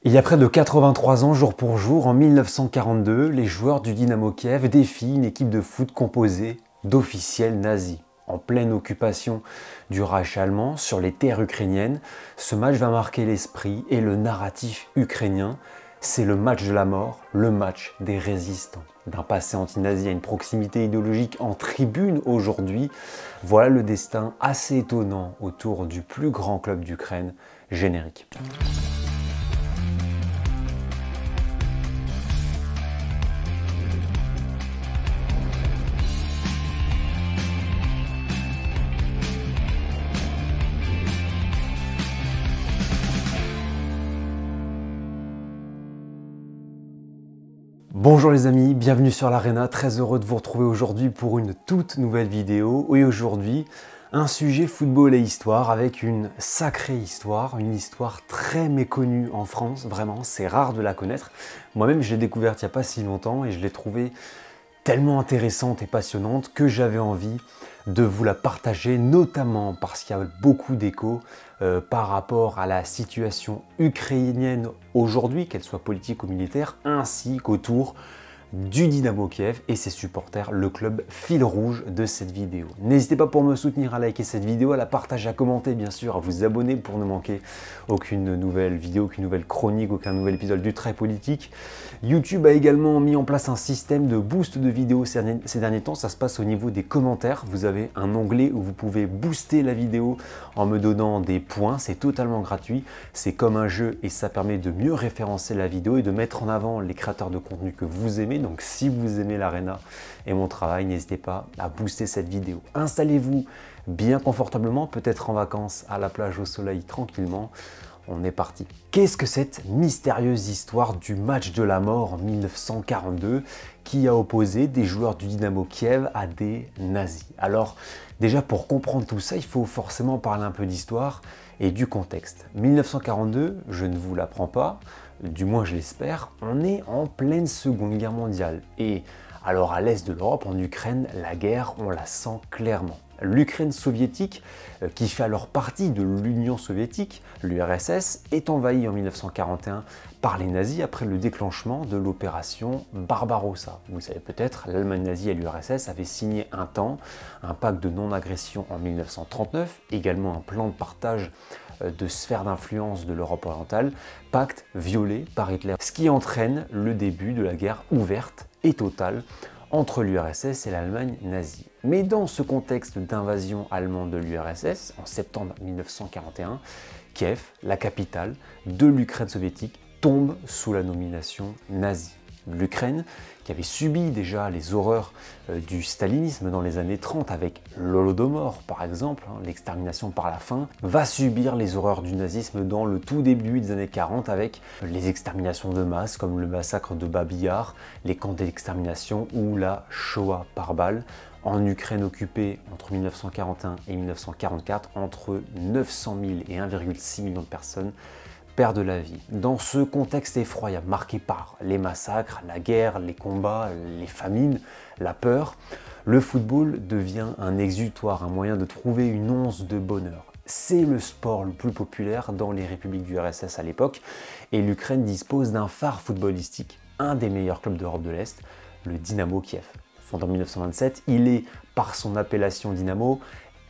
Il y a près de 83 ans, jour pour jour, en 1942, les joueurs du Dynamo Kiev défient une équipe de foot composée d'officiels nazis. En pleine occupation du Reich allemand sur les terres ukrainiennes, ce match va marquer l'esprit et le narratif ukrainien. C'est le match de la mort, le match des résistants. D'un passé anti-nazi à une proximité idéologique en tribune aujourd'hui, voilà le destin assez étonnant autour du plus grand club d'Ukraine, générique. Bonjour les amis, bienvenue sur l'Arena, très heureux de vous retrouver aujourd'hui pour une toute nouvelle vidéo. Et aujourd'hui, un sujet football et histoire avec une sacrée histoire, une histoire très méconnue en France, vraiment, c'est rare de la connaître. Moi-même, je l'ai découverte il n'y a pas si longtemps et je l'ai trouvée tellement intéressante et passionnante que j'avais envie de vous la partager, notamment parce qu'il y a beaucoup d'échos par rapport à la situation ukrainienne aujourd'hui, qu'elle soit politique ou militaire, ainsi qu'autour du Dynamo Kiev et ses supporters, le club fil rouge de cette vidéo. N'hésitez pas pour me soutenir à liker cette vidéo, à la partager, à commenter bien sûr, à vous abonner pour ne manquer aucune nouvelle vidéo, aucune nouvelle chronique, aucun nouvel épisode du Trait Politique. YouTube a également mis en place un système de boost de vidéos ces derniers temps, ça se passe au niveau des commentaires. Vous avez un onglet où vous pouvez booster la vidéo en me donnant des points, c'est totalement gratuit, c'est comme un jeu et ça permet de mieux référencer la vidéo et de mettre en avant les créateurs de contenu que vous aimez. Donc si vous aimez l'Arena et mon travail, n'hésitez pas à booster cette vidéo. Installez-vous bien confortablement, peut-être en vacances à la plage au soleil tranquillement. On est parti. Qu'est-ce que cette mystérieuse histoire du match de la mort en 1942 qui a opposé des joueurs du Dynamo Kiev à des nazis? Alors déjà pour comprendre tout ça, il faut forcément parler un peu d'histoire et du contexte. 1942, je ne vous l'apprends pas, du moins je l'espère, on est en pleine Seconde Guerre mondiale. Et alors à l'est de l'Europe, en Ukraine, la guerre, on la sent clairement. L'Ukraine soviétique, qui fait alors partie de l'Union soviétique, l'URSS, est envahie en 1941 par les nazis après le déclenchement de l'opération Barbarossa. Vous savez peut-être, l'Allemagne nazie et l'URSS avaient signé un pacte de non-agression en 1939, également un plan de partage de sphère d'influence de l'Europe orientale, pacte violé par Hitler, ce qui entraîne le début de la guerre ouverte et totale entre l'URSS et l'Allemagne nazie. Mais dans ce contexte d'invasion allemande de l'URSS, en septembre 1941, Kiev, la capitale de l'Ukraine soviétique, tombe sous la domination nazie. L'Ukraine, qui avait subi déjà les horreurs du stalinisme dans les années 30 avec l'Holodomor par exemple, l'extermination par la faim, va subir les horreurs du nazisme dans le tout début des années 40 avec les exterminations de masse comme le massacre de Babi Yar, les camps d'extermination ou la Shoah par balle. En Ukraine occupée entre 1941 et 1944, entre 900 000 et 1,6 million de personnes perdent la vie. Dans ce contexte effroyable, marqué par les massacres, la guerre, les combats, les famines, la peur, le football devient un exutoire, un moyen de trouver une once de bonheur. C'est le sport le plus populaire dans les républiques du RSS à l'époque et l'Ukraine dispose d'un phare footballistique, un des meilleurs clubs d'Europe de l'Est, le Dynamo Kiev. Fondé en 1927, il est, par son appellation Dynamo,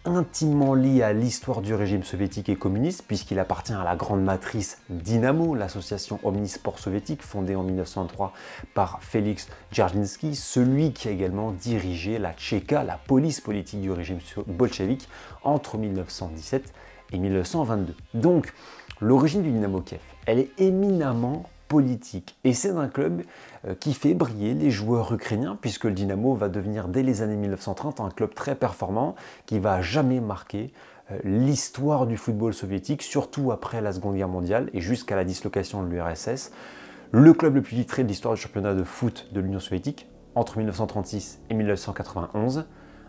intimement lié à l'histoire du régime soviétique et communiste puisqu'il appartient à la grande matrice Dynamo, l'association omnisport soviétique fondée en 1903 par Félix Dzerzhinsky, celui qui a également dirigé la Tchéka, la police politique du régime bolchevique entre 1917 et 1922. Donc l'origine du Dynamo Kiev, elle est éminemment politique et c'est un club qui fait briller les joueurs ukrainiens puisque le Dynamo va devenir dès les années 1930 un club très performant qui va jamais marquer l'histoire du football soviétique, surtout après la Seconde Guerre mondiale et jusqu'à la dislocation de l'URSS. Le club le plus titré de l'histoire du championnat de foot de l'Union soviétique entre 1936 et 1991,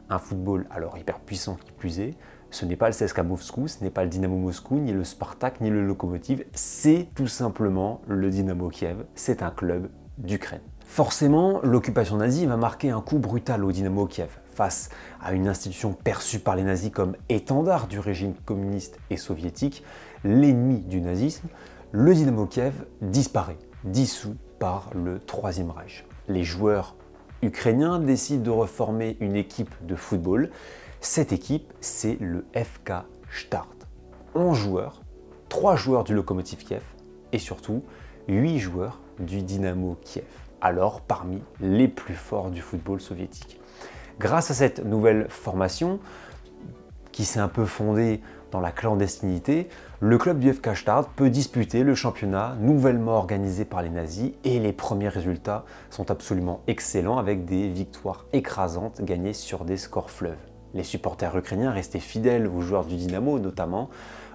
un football alors hyper puissant qui plus est. Ce n'est pas le CSKA Moscou, ce n'est pas le Dynamo Moscou, ni le Spartak, ni le Lokomotiv, c'est tout simplement le Dynamo Kiev, c'est un club d'Ukraine. Forcément, l'occupation nazie va marquer un coup brutal au Dynamo Kiev. Face à une institution perçue par les nazis comme étendard du régime communiste et soviétique, l'ennemi du nazisme, le Dynamo Kiev disparaît, dissous par le Troisième Reich. Les joueurs ukrainiens décident de reformer une équipe de football. Cette équipe, c'est le FK Start. 11 joueurs, 3 joueurs du Lokomotiv Kiev et surtout 8 joueurs du Dynamo Kiev, alors parmi les plus forts du football soviétique. Grâce à cette nouvelle formation, qui s'est un peu fondée dans la clandestinité, le club du FK Start peut disputer le championnat nouvellement organisé par les nazis et les premiers résultats sont absolument excellents avec des victoires écrasantes gagnées sur des scores fleuves. Les supporters ukrainiens restés fidèles aux joueurs du Dynamo notamment,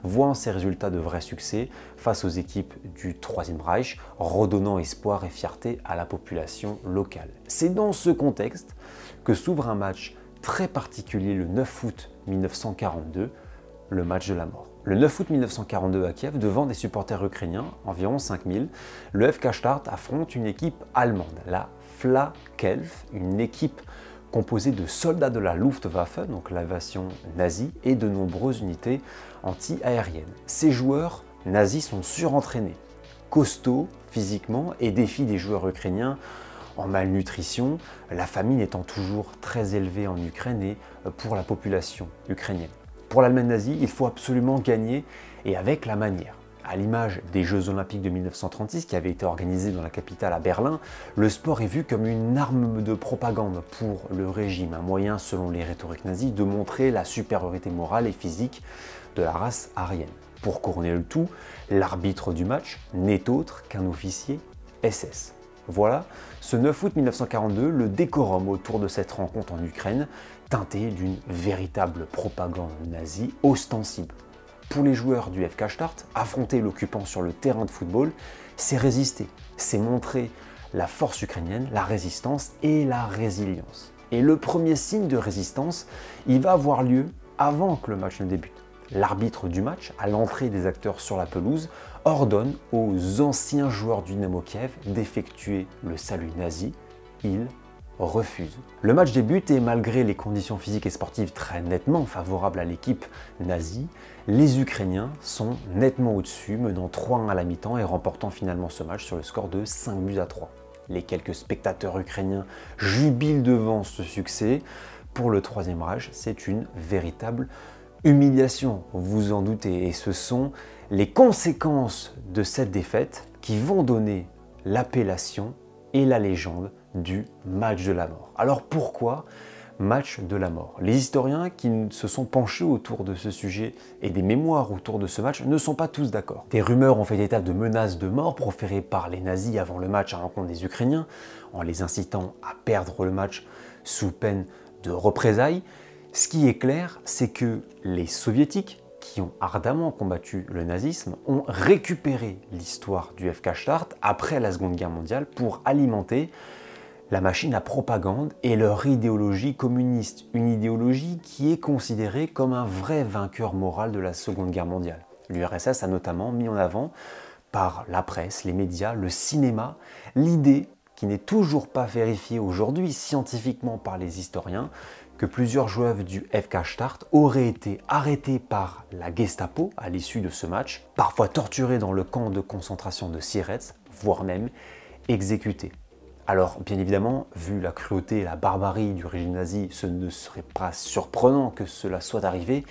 voient ces résultats de vrais succès face aux équipes du Troisième Reich, redonnant espoir et fierté à la population locale. C'est dans ce contexte que s'ouvre un match très particulier le 9 août 1942, le match de la mort. Le 9 août 1942 à Kiev, devant des supporters ukrainiens, environ 5000, le FK Start affronte une équipe allemande, la Flakelf, une équipe composée de soldats de la Luftwaffe, donc l'aviation nazie, et de nombreuses unités anti-aériennes. Ces joueurs nazis sont surentraînés, costauds physiquement et défient des joueurs ukrainiens en malnutrition, la famine étant toujours très élevée en Ukraine et pour la population ukrainienne. Pour l'Allemagne nazie, il faut absolument gagner et avec la manière. À l'image des Jeux Olympiques de 1936 qui avaient été organisés dans la capitale à Berlin, le sport est vu comme une arme de propagande pour le régime, un moyen selon les rhétoriques nazies de montrer la supériorité morale et physique de la race aryenne. Pour couronner le tout, l'arbitre du match n'est autre qu'un officier SS. Voilà, ce 9 août 1942, le décorum autour de cette rencontre en Ukraine, teinté d'une véritable propagande nazie ostensible. Pour les joueurs du FK Start, affronter l'occupant sur le terrain de football, c'est résister, c'est montrer la force ukrainienne, la résistance et la résilience. Et le premier signe de résistance, il va avoir lieu avant que le match ne débute. L'arbitre du match, à l'entrée des acteurs sur la pelouse, ordonne aux anciens joueurs du Dynamo Kiev d'effectuer le salut nazi. Ils refusent. Le match débute et malgré les conditions physiques et sportives très nettement favorables à l'équipe nazie, les Ukrainiens sont nettement au-dessus, menant 3-1 à la mi-temps et remportant finalement ce match sur le score de 5-3. Les quelques spectateurs ukrainiens jubilent devant ce succès. Pour le Troisième Reich, c'est une véritable humiliation, vous en doutez, et ce sont les conséquences de cette défaite qui vont donner l'appellation et la légende du match de la mort. Alors pourquoi match de la mort? Les historiens qui se sont penchés autour de ce sujet et des mémoires autour de ce match ne sont pas tous d'accord. Des rumeurs ont fait état de menaces de mort proférées par les nazis avant le match à l'encontre des Ukrainiens, en les incitant à perdre le match sous peine de représailles. Ce qui est clair, c'est que les soviétiques, qui ont ardemment combattu le nazisme, ont récupéré l'histoire du FK Start après la Seconde Guerre mondiale pour alimenter la machine à propagande et leur idéologie communiste, une idéologie qui est considérée comme un vrai vainqueur moral de la Seconde Guerre mondiale. L'URSS a notamment mis en avant par la presse, les médias, le cinéma, l'idée, qui n'est toujours pas vérifiée aujourd'hui scientifiquement par les historiens, que plusieurs joueurs du FK Start auraient été arrêtés par la Gestapo à l'issue de ce match, parfois torturés dans le camp de concentration de Sieretz, voire même exécutés. Alors, bien évidemment, vu la cruauté et la barbarie du régime nazi, ce ne serait pas surprenant que cela soit arrivé,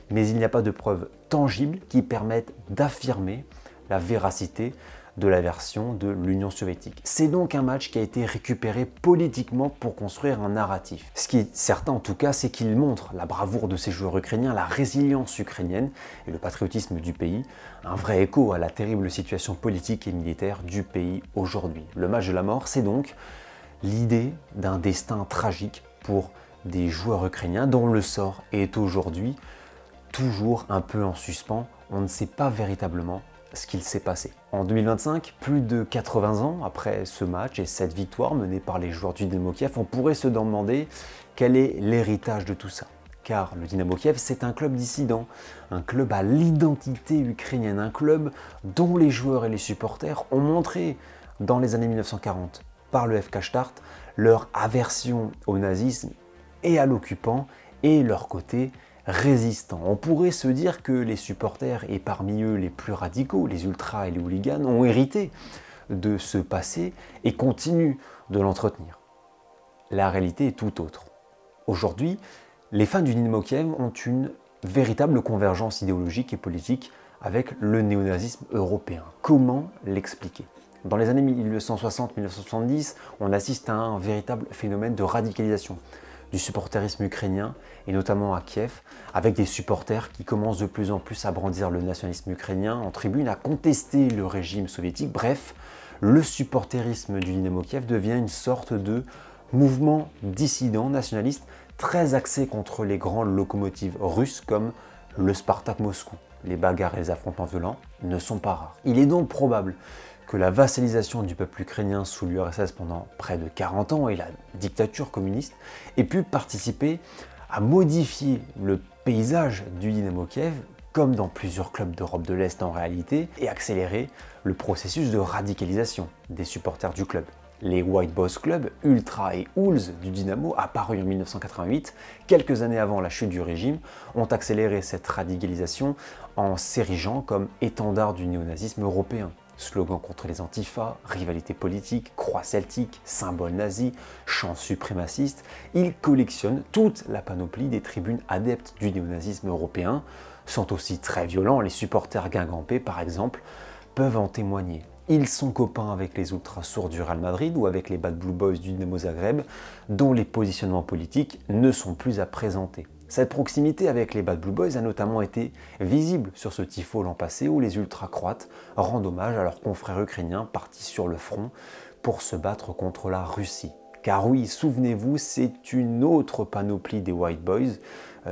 mais il n'y a pas de preuves tangibles qui permettent d'affirmer la véracité de la version de l'Union soviétique. C'est donc un match qui a été récupéré politiquement pour construire un narratif. Ce qui est certain en tout cas, c'est qu'il montre la bravoure de ces joueurs ukrainiens, la résilience ukrainienne et le patriotisme du pays, un vrai écho à la terrible situation politique et militaire du pays aujourd'hui. Le match de la mort, c'est donc l'idée d'un destin tragique pour des joueurs ukrainiens dont le sort est aujourd'hui toujours un peu en suspens. On ne sait pas véritablement ce qu'il s'est passé. En 2025, plus de 80 ans après ce match et cette victoire menée par les joueurs du Dynamo Kiev, on pourrait se demander quel est l'héritage de tout ça. Car le Dynamo Kiev, c'est un club dissident, un club à l'identité ukrainienne, un club dont les joueurs et les supporters ont montré dans les années 1940 par le FK Start leur aversion au nazisme et à l'occupant et leur côté résistants. On pourrait se dire que les supporters, et parmi eux les plus radicaux, les ultras et les hooligans, ont hérité de ce passé et continuent de l'entretenir. La réalité est tout autre. Aujourd'hui, les fans du Dynamo Kiev ont une véritable convergence idéologique et politique avec le néonazisme européen. Comment l'expliquer? Dans les années 1960-1970, on assiste à un véritable phénomène de radicalisation du supporterisme ukrainien, et notamment à Kiev, avec des supporters qui commencent de plus en plus à brandir le nationalisme ukrainien en tribune, à contester le régime soviétique. Bref, le supporterisme du Dynamo Kiev devient une sorte de mouvement dissident nationaliste très axé contre les grandes locomotives russes comme le Spartak Moscou. Les bagarres et les affrontements violents ne sont pas rares. Il est donc probable que la vassalisation du peuple ukrainien sous l'URSS pendant près de 40 ans et la dictature communiste ait pu participer à modifier le paysage du Dynamo Kiev, comme dans plusieurs clubs d'Europe de l'Est en réalité, et accélérer le processus de radicalisation des supporters du club. Les White Boys Club, Ultra et Hools du Dynamo, apparus en 1988, quelques années avant la chute du régime, ont accéléré cette radicalisation en s'érigeant comme étendard du néonazisme européen. Slogans contre les antifas, rivalité politique, croix celtique, symboles nazis, chants suprémacistes, ils collectionnent toute la panoplie des tribunes adeptes du néonazisme européen. Sont aussi très violents, les supporters guingampais par exemple peuvent en témoigner. Ils sont copains avec les ultras sourds du Real Madrid ou avec les Bad Blue Boys du Dynamo Zagreb, dont les positionnements politiques ne sont plus à présenter. Cette proximité avec les Bad Blue Boys a notamment été visible sur ce tifo l'an passé où les ultras croates rendent hommage à leurs confrères ukrainiens partis sur le front pour se battre contre la Russie. Car oui, souvenez-vous, c'est une autre panoplie des White Boys,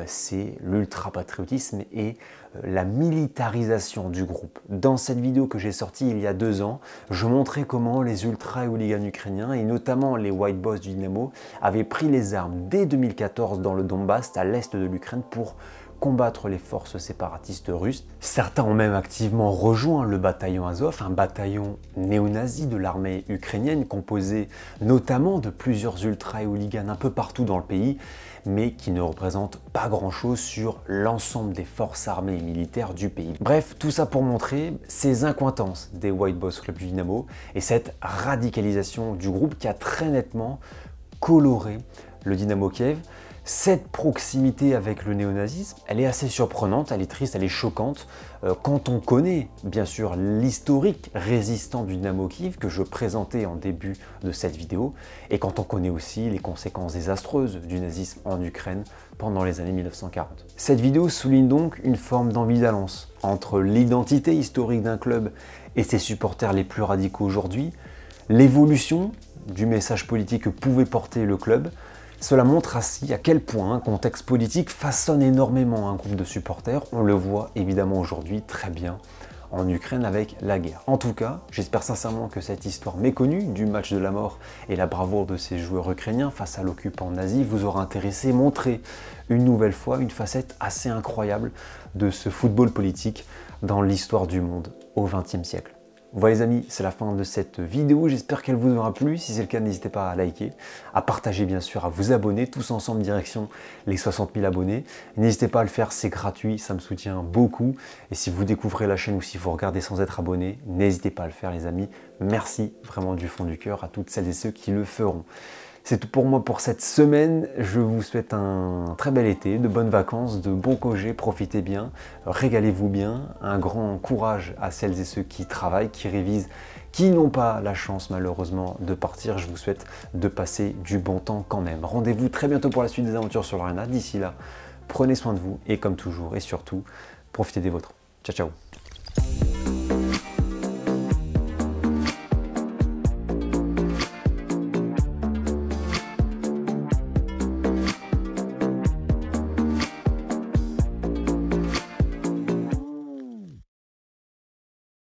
c'est l'ultra-patriotisme et la militarisation du groupe. Dans cette vidéo que j'ai sortie il y a 2 ans, je montrais comment les ultras et hooligans ukrainiens, et notamment les White Boys du Dynamo, avaient pris les armes dès 2014 dans le Donbass, à l'est de l'Ukraine, pour combattre les forces séparatistes russes. Certains ont même activement rejoint le bataillon Azov, un bataillon néo-nazi de l'armée ukrainienne composé notamment de plusieurs ultras et hooligans un peu partout dans le pays, mais qui ne représente pas grand-chose sur l'ensemble des forces armées et militaires du pays. Bref, tout ça pour montrer ces incointances des White Boys Club du Dynamo et cette radicalisation du groupe qui a très nettement coloré le Dynamo Kiev. Cette proximité avec le néonazisme, elle est assez surprenante, elle est triste, elle est choquante quand on connaît bien sûr l'historique résistant du Dynamo Kiev que je présentais en début de cette vidéo et quand on connaît aussi les conséquences désastreuses du nazisme en Ukraine pendant les années 1940. Cette vidéo souligne donc une forme d'ambivalence entre l'identité historique d'un club et ses supporters les plus radicaux aujourd'hui, l'évolution du message politique que pouvait porter le club. Cela montre ainsi à quel point un contexte politique façonne énormément un groupe de supporters. On le voit évidemment aujourd'hui très bien en Ukraine avec la guerre. En tout cas, j'espère sincèrement que cette histoire méconnue du match de la mort et la bravoure de ces joueurs ukrainiens face à l'occupant nazi vous aura intéressé, montré une nouvelle fois une facette assez incroyable de ce football politique dans l'histoire du monde au XXe siècle. Voilà les amis, c'est la fin de cette vidéo, j'espère qu'elle vous aura plu. Si c'est le cas, n'hésitez pas à liker, à partager bien sûr, à vous abonner, tous ensemble direction les 60 000 abonnés. N'hésitez pas à le faire, c'est gratuit, ça me soutient beaucoup. Et si vous découvrez la chaîne ou si vous regardez sans être abonné, n'hésitez pas à le faire les amis. Merci vraiment du fond du cœur à toutes celles et ceux qui le feront. C'est tout pour moi pour cette semaine. Je vous souhaite un très bel été, de bonnes vacances, de bons congés, profitez bien, régalez-vous bien. Un grand courage à celles et ceux qui travaillent, qui révisent, qui n'ont pas la chance malheureusement de partir. Je vous souhaite de passer du bon temps quand même. Rendez-vous très bientôt pour la suite des aventures sur l'Arena. D'ici là, prenez soin de vous et comme toujours et surtout, profitez des vôtres. Ciao ciao.